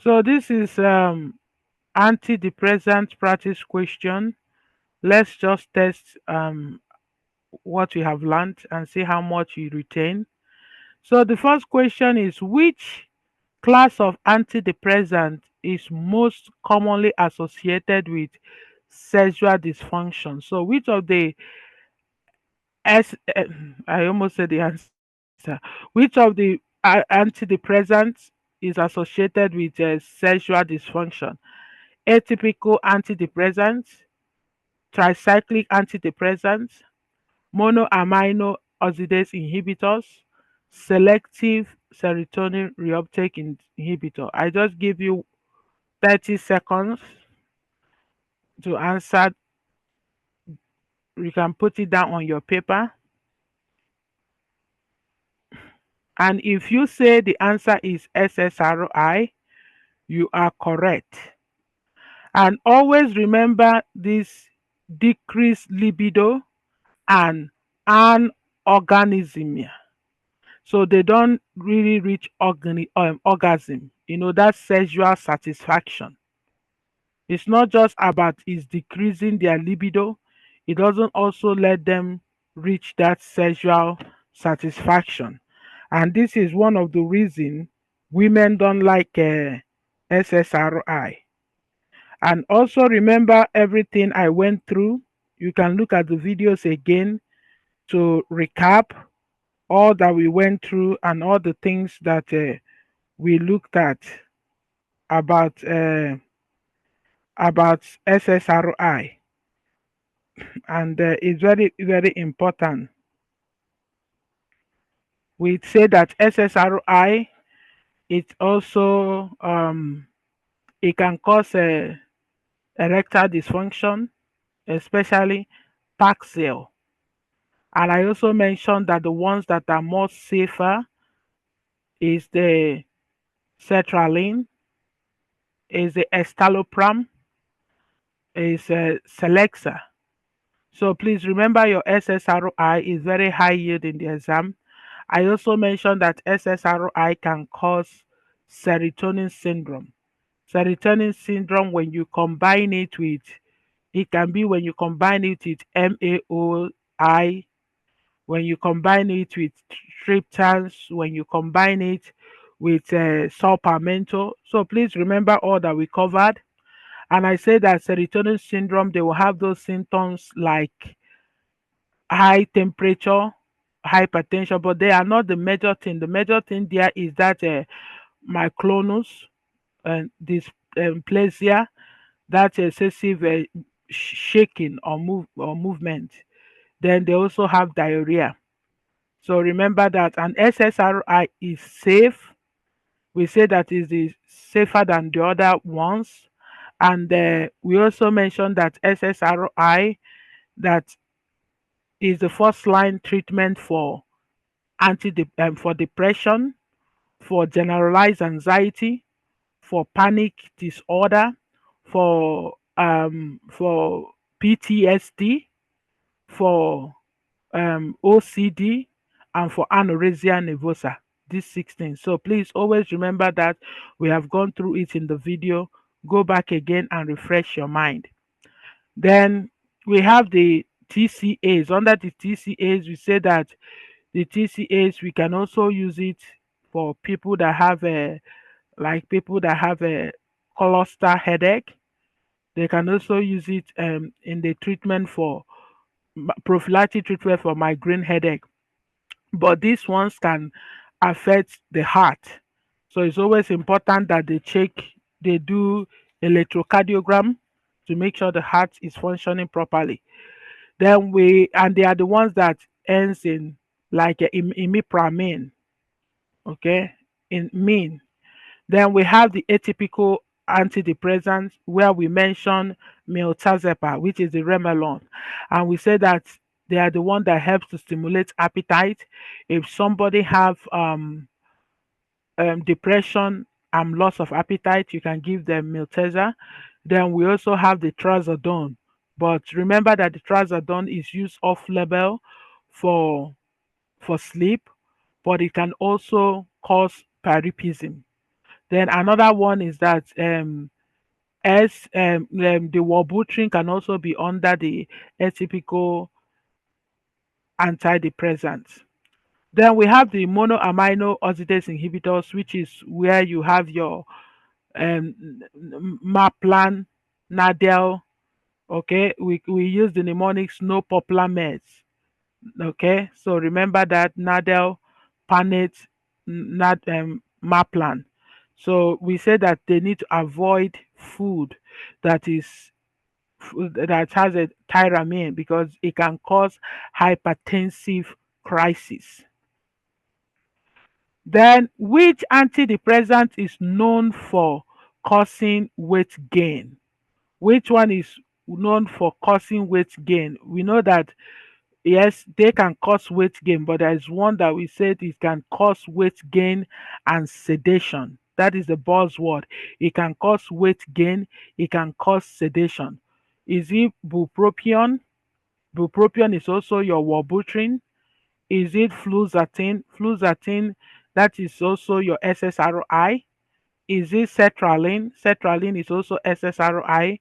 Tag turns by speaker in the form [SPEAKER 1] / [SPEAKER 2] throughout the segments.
[SPEAKER 1] So this is antidepressant practice question. Let's just test what we have learned and see how much you retain. So the first question is, which class of antidepressant is most commonly associated with sexual dysfunction? So which of the I almost said the answer. Which of the antidepressants is associated with sexual dysfunction? Atypical antidepressants, tricyclic antidepressants, monoamino oxidase inhibitors, selective serotonin reuptake inhibitor. I just give you 30 seconds to answer. You can put it down on your paper. And if you say the answer is SSRI, you are correct. And always remember this: decreased libido and anorgasmia. So they don't really reach orgasm. That sexual satisfaction. It's not just about it's decreasing their libido. It doesn't also let them reach that sexual satisfaction. And this is one of the reasons women don't like SSRI. And also remember everything I went through. You can look at the videos again to recap all that we went through and all the things that we looked at about about SSRI, and it's very very important. We say that SSRI, it also it can cause erectile dysfunction, especially Paxil. And I also mentioned that the ones that are more safer is the sertraline, is the estalopram, is Celexa. So please remember your SSRI is very high yield in the exam. I also mentioned that SSRI can cause serotonin syndrome. Serotonin syndrome, when you combine it with, it can be when you combine it with MAOI, when you combine it with triptans, when you combine it with sulpamento. So please remember all that we covered. And I say that serotonin syndrome, they will have those symptoms like high temperature, hypertension, but they are not the major thing. The major thing there is that myoclonus and dysplasia, that excessive shaking or movement. Then they also have diarrhea. So remember that an SSRI is safe. We say that is safer than the other ones. And we also mentioned that SSRI, that is the first line treatment for for depression, for generalized anxiety, for panic disorder, for PTSD, for OCD, and for anorexia nervosa. These 16. So please always remember that we have gone through it in the video. Go back again and refresh your mind. Then we have the TCAs. Under the TCAs, we say that the TCAs, we can also use it for people that have a people that have a cluster headache. They can also use it in the treatment for prophylactic treatment for migraine headache. But these ones can affect the heart. So it's always important that they do electrocardiogram to make sure the heart is functioning properly. And they are the ones that ends in like imipramine, okay, in mean. Then we have the atypical antidepressants where we mention miltazepam, which is the Remelon, and we say that they are the one that helps to stimulate appetite. If somebody have depression and loss of appetite, you can give them milteza. Then we also have the trazodone, but remember that the trazodone is used off label for sleep, but it can also cause priapism. Then another one is that the wellbutrin can also be under the atypical antidepressants. Then we have the monoamino oxidase inhibitors, which is where you have your Maplan, Nadel. Okay, we use the mnemonics no popular meds. Okay, so remember that Nadel, Panet, Maplan. So we say that they need to avoid food that is that has a tyramine because it can cause hypertensive crisis. Then, which antidepressant is known for causing weight gain? Which one is known for causing weight gain? We know that yes, they can cause weight gain, but there is one that we said it can cause weight gain and sedation. That is the buzzword. It can cause weight gain, it can cause sedation. Is it bupropion? Bupropion is also your Wellbutrin. Is it fluoxetine? Fluoxetine, that is also your SSRI. Is it sertraline? Sertraline is also SSRI.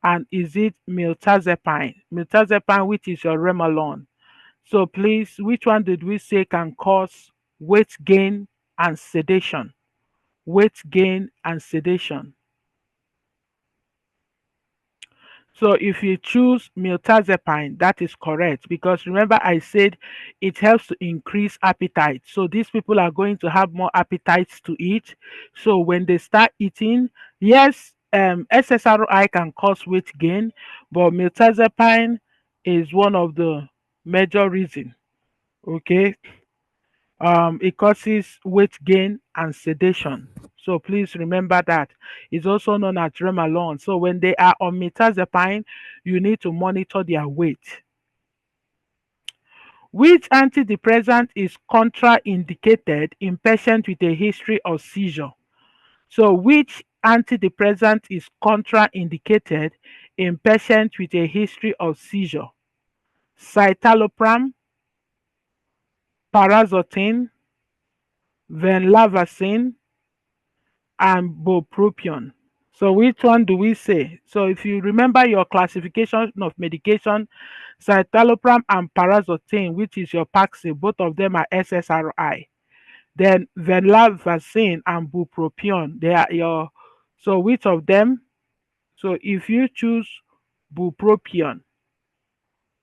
[SPEAKER 1] And is it mirtazapine? Mirtazapine, which is your Remelon. So please, which one did we say can cause weight gain and sedation? Weight gain and sedation. So if you choose mirtazapine, that is correct because remember I said it helps to increase appetite. So these people are going to have more appetites to eat. So when they start eating, yes, SSRI can cause weight gain, but mirtazapine is one of the major reasons. Okay, it causes weight gain and sedation. So please remember that. It's also known as Remelon. So when they are on mirtazapine, you need to monitor their weight. Which antidepressant is contraindicated in patients with a history of seizure? So which antidepressant is contraindicated in patients with a history of seizure? Citalopram, paraxetin, venlafaxine, and bupropion. So which one do we say? So if you remember your classification of medication, citalopram and paraxetin, which is your Paxil, both of them are SSRI. Then venlafaxine and bupropion, they are your. So which of them? So if you choose bupropion,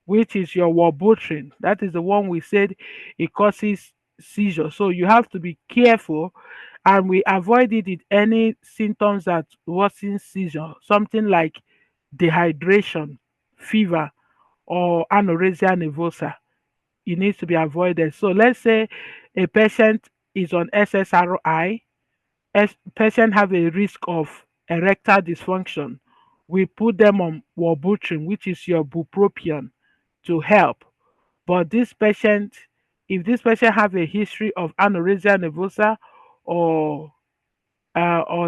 [SPEAKER 1] which is your Wellbutrin, that is the one we said it causes seizure. So you have to be careful and we avoided it any symptoms that worsen seizure, something like dehydration, fever, or anorexia nervosa. It needs to be avoided. So let's say a patient is on SSRI, patient have a risk of erectile dysfunction. We put them on Wellbutrin, which is your bupropion, to help. But this patient, if this patient have a history of anorexia nervosa or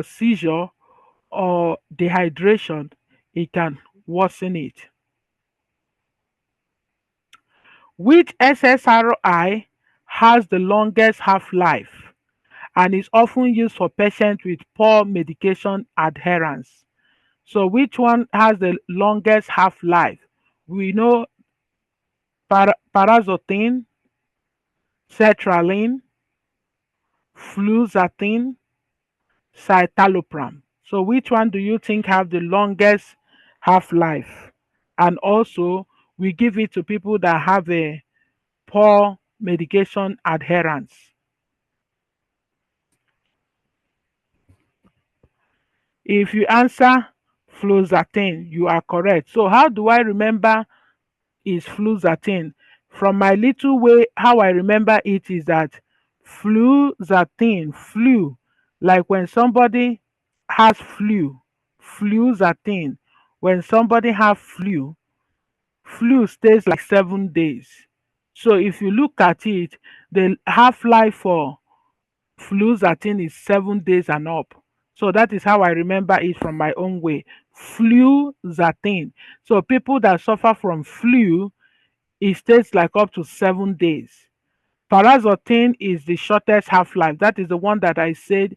[SPEAKER 1] seizure or dehydration, it can worsen it. Which SSRI has the longest half-life and is often used for patients with poor medication adherence? So which one has the longest half-life? We know paraxetin, sertraline, fluoxetine, citalopram. So which one do you think have the longest half-life? And also, we give it to people that have a poor medication adherence. If you answer fluoxetine, you are correct. So how do I remember is fluoxetine? From my little way, how I remember it is that fluoxetine, flu, like when somebody has fluoxetine. When somebody have flu stays like 7 days. So if you look at it, the half-life for fluoxetine is 7 days and up. So that is how I remember it from my own way. Fluoxetine. So people that suffer from flu, it stays like up to 7 days. Paraxetin is the shortest half-life. That is the one that I said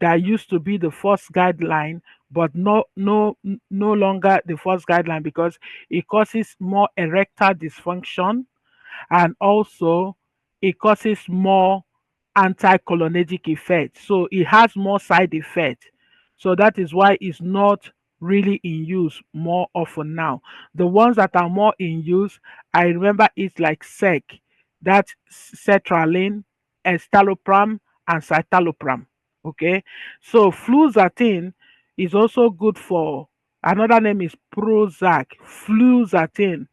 [SPEAKER 1] that used to be the first guideline, but no longer the first guideline because it causes more erectile dysfunction, and also it causes more anticholinergic effect. So it has more side effect. So that is why it's not really in use more often now. The ones that are more in use, I remember it's like SEC, that's sertraline, escitalopram, and citalopram. Okay, so fluoxetine is also good for, another name is Prozac, fluoxetine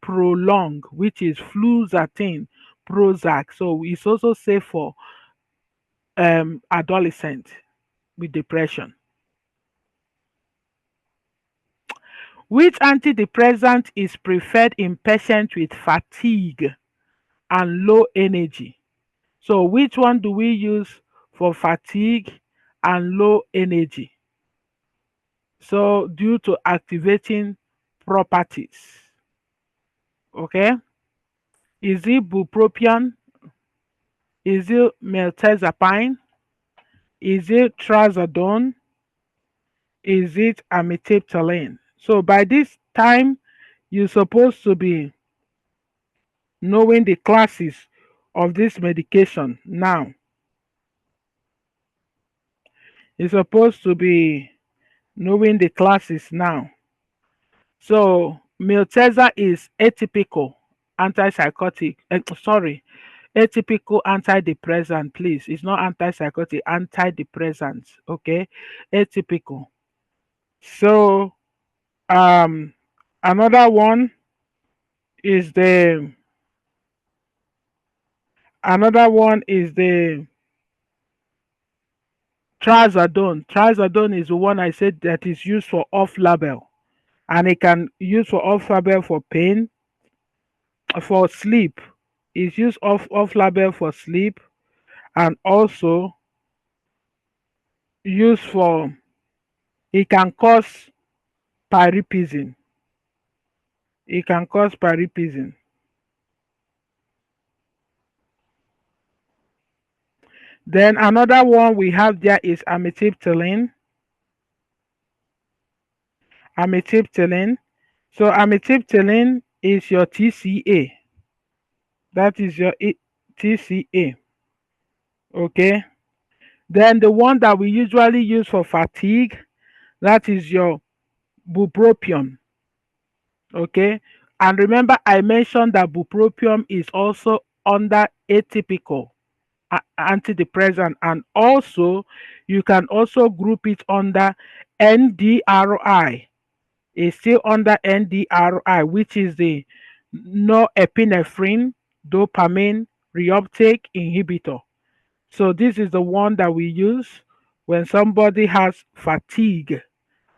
[SPEAKER 1] prolong, which is fluoxetine, Prozac. So it's also safe for adolescent with depression. Which antidepressant is preferred in patients with fatigue and low energy? So which one do we use for fatigue and low energy? So due to activating properties. Okay? Is it bupropion? Is it mirtazapine? Is it trazodone? Is it amitriptyline? So by this time, you're supposed to be knowing the classes of this medication. Now, you're supposed to be knowing the classes now. So Milteza is atypical antipsychotic. Sorry, atypical antidepressant. Please, it's not antipsychotic, antidepressants. Okay, atypical. So um, another one is the another one is the trazodone. Trazodone is the one I said that is used for off-label, and it can use for off-label for pain, for sleep. It's used off-label for sleep, and also used for, it can cause priapism. It can cause priapism. Then another one we have there is amitriptyline. Amitriptyline. So amitriptyline is your TCA. That is your TCA. Okay. Then the one that we usually use for fatigue, that is your bupropion. Okay. And remember, I mentioned that bupropion is also under atypical antidepressant, and also you can also group it under NDRI. It's still under NDRI, which is the norepinephrine dopamine reuptake inhibitor. So this is the one that we use when somebody has fatigue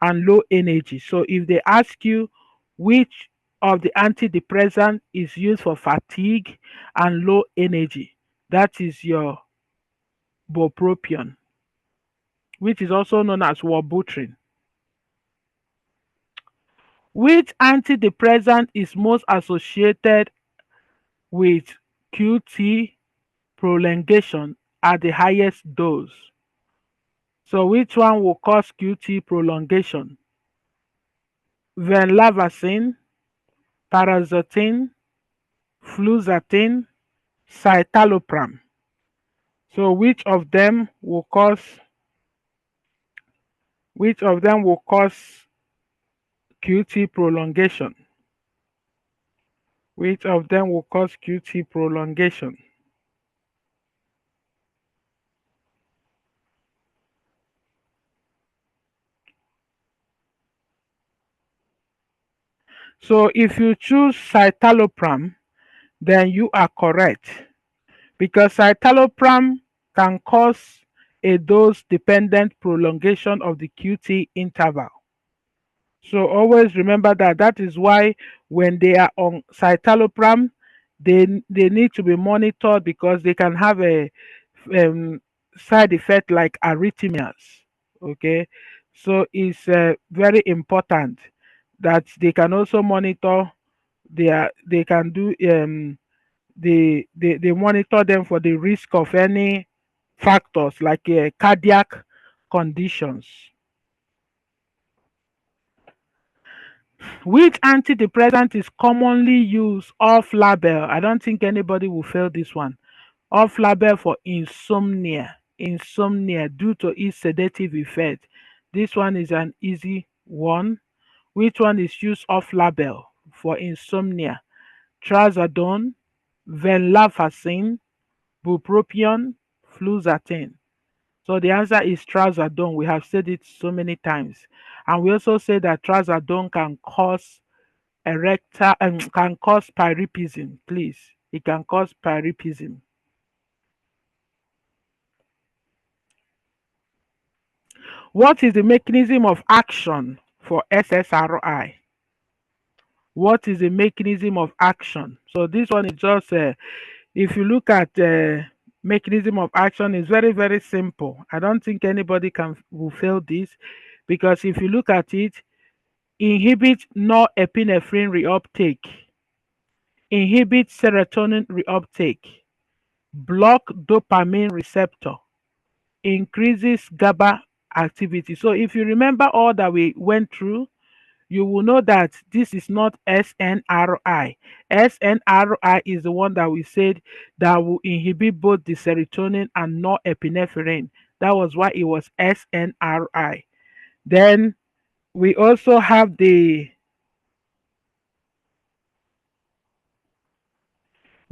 [SPEAKER 1] and low energy. So if they ask you which of the antidepressant is used for fatigue and low energy, that is your bupropion, which is also known as Wellbutrin. Which antidepressant is most associated with QT prolongation at the highest dose? So which one will cause QT prolongation? Venlafaxine, paraxetine, fluoxetine, citalopram. So which of them will cause QT prolongation? Which of them will cause QT prolongation? So if you choose citalopram, then you are correct, because citalopram can cause a dose-dependent prolongation of the QT interval. So always remember that. That is why when they are on citalopram, they need to be monitored, because they can have a um, side effect like arrhythmias. Okay, so it's very important that they can also monitor. They can do they monitor them for the risk of any factors like cardiac conditions. Which antidepressant is commonly used off-label? I don't think anybody will fail this one. Off-label for insomnia. Insomnia due to its sedative effect. This one is an easy one. Which one is used off-label for insomnia? Trazodone, venlafaxine, bupropion, fluoxetine. So the answer is trazodone. We have said it so many times. And we also say that trazodone can cause can cause priapism, please. It can cause priapism. What is the mechanism of action for SSRI? What is the mechanism of action? So this one is just, if you look at mechanism of action, is very, very simple. I don't think anybody will fail this, because if you look at it, inhibit norepinephrine reuptake, inhibit serotonin reuptake, block dopamine receptor, increases GABA activity. So if you remember all that we went through, you will know that this is not SNRI. SNRI is the one that we said that will inhibit both the serotonin and norepinephrine. That was why it was SNRI. Then we also have the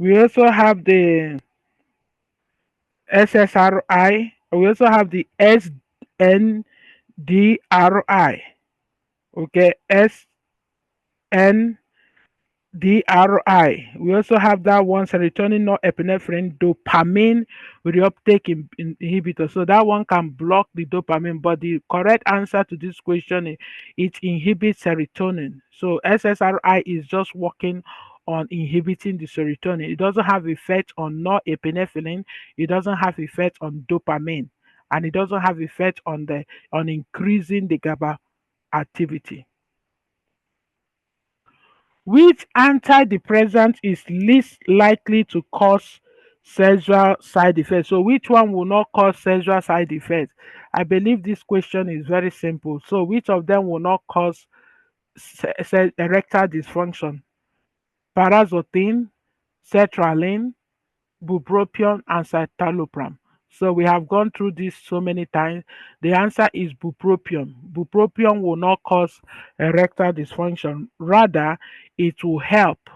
[SPEAKER 1] SSRI. We also have the SNDRI. Okay, SNDRI. We also have that one, serotonin norepinephrine dopamine reuptake inhibitor. So that one can block the dopamine, but the correct answer to this question is it inhibits serotonin. So SSRI is just working on inhibiting the serotonin. It doesn't have effect on norepinephrine. It doesn't have effect on dopamine, and it doesn't have effect on increasing the GABA activity. Which antidepressant is least likely to cause sexual side effects? So which one will not cause sexual side effects? I believe this question is very simple. So which of them will not cause erectile dysfunction? Paraxetine, sertraline, bupropion, and citalopram. So we have gone through this so many times. The answer is bupropion. Bupropion will not cause erectile dysfunction. Rather, it will help.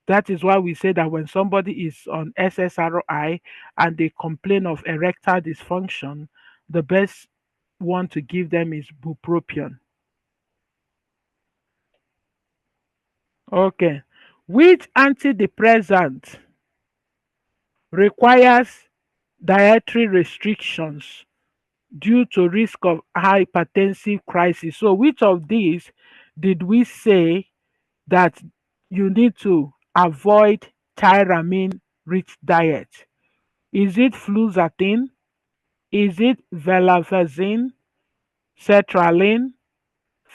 [SPEAKER 1] That is why we say that when somebody is on SSRI and they complain of erectile dysfunction, the best one to give them is bupropion. Okay. Which antidepressant requires dietary restrictions due to risk of hypertensive crisis? So which of these did we say that you need to avoid tyramine rich diet? Is it fluoxetine? Is it venlafaxine, sertraline,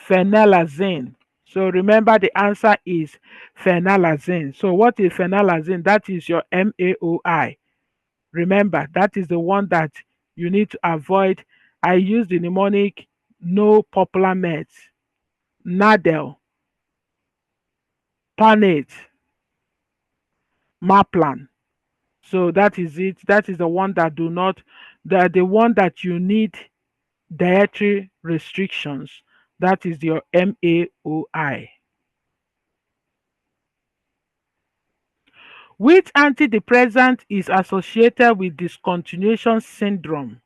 [SPEAKER 1] phenelazine? So remember the answer is phenelazine. So what is phenelazine? That is your MAOI. Remember, that is the one that you need to avoid. I use the mnemonic no popular meds, Nadel, Panate, Maplan. So that is it. That is the one that the one that you need dietary restrictions. That is your MAOI. Which antidepressant is associated with discontinuation syndrome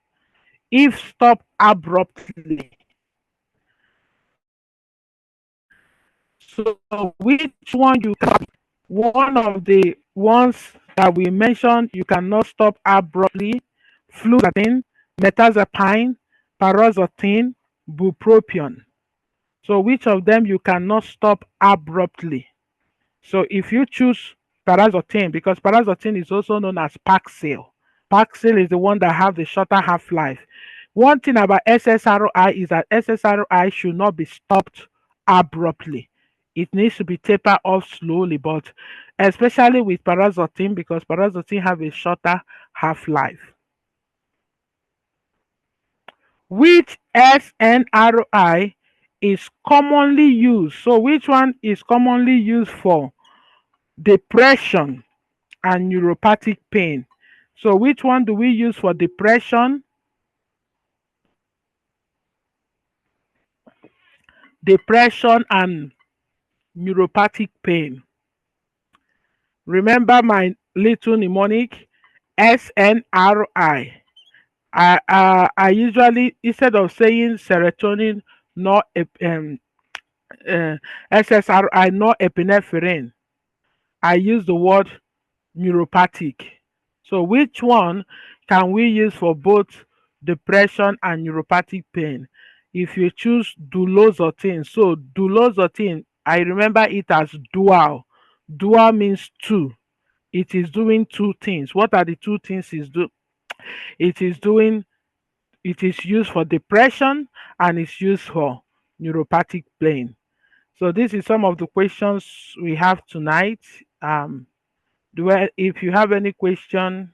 [SPEAKER 1] if stopped abruptly? So which one you can, one of the ones that we mentioned you cannot stop abruptly: fluoxetine, metazapine, paroxetine, bupropion. So which of them you cannot stop abruptly? So if you choose paroxetine, because paroxetine is also known as Paxil. Paxil is the one that have the shorter half-life. One thing about SSRI is that SSRI should not be stopped abruptly. It needs to be tapered off slowly, but especially with paroxetine, because paroxetine have a shorter half-life. Which SNRI is commonly used? So which one is commonly used for depression and neuropathic pain? So which one do we use for depression and neuropathic pain? Remember my little mnemonic, SNRI. I usually, instead of saying serotonin, not uh, SSRI, not epinephrine, I use the word neuropathic. So which one can we use for both depression and neuropathic pain? If you choose duloxetine, so duloxetine, I remember it as dual. Dual means two. It is doing two things. What are the two things it is doing? It is used for depression and it's used for neuropathic pain. So this is some of the questions we have tonight. If you have any question,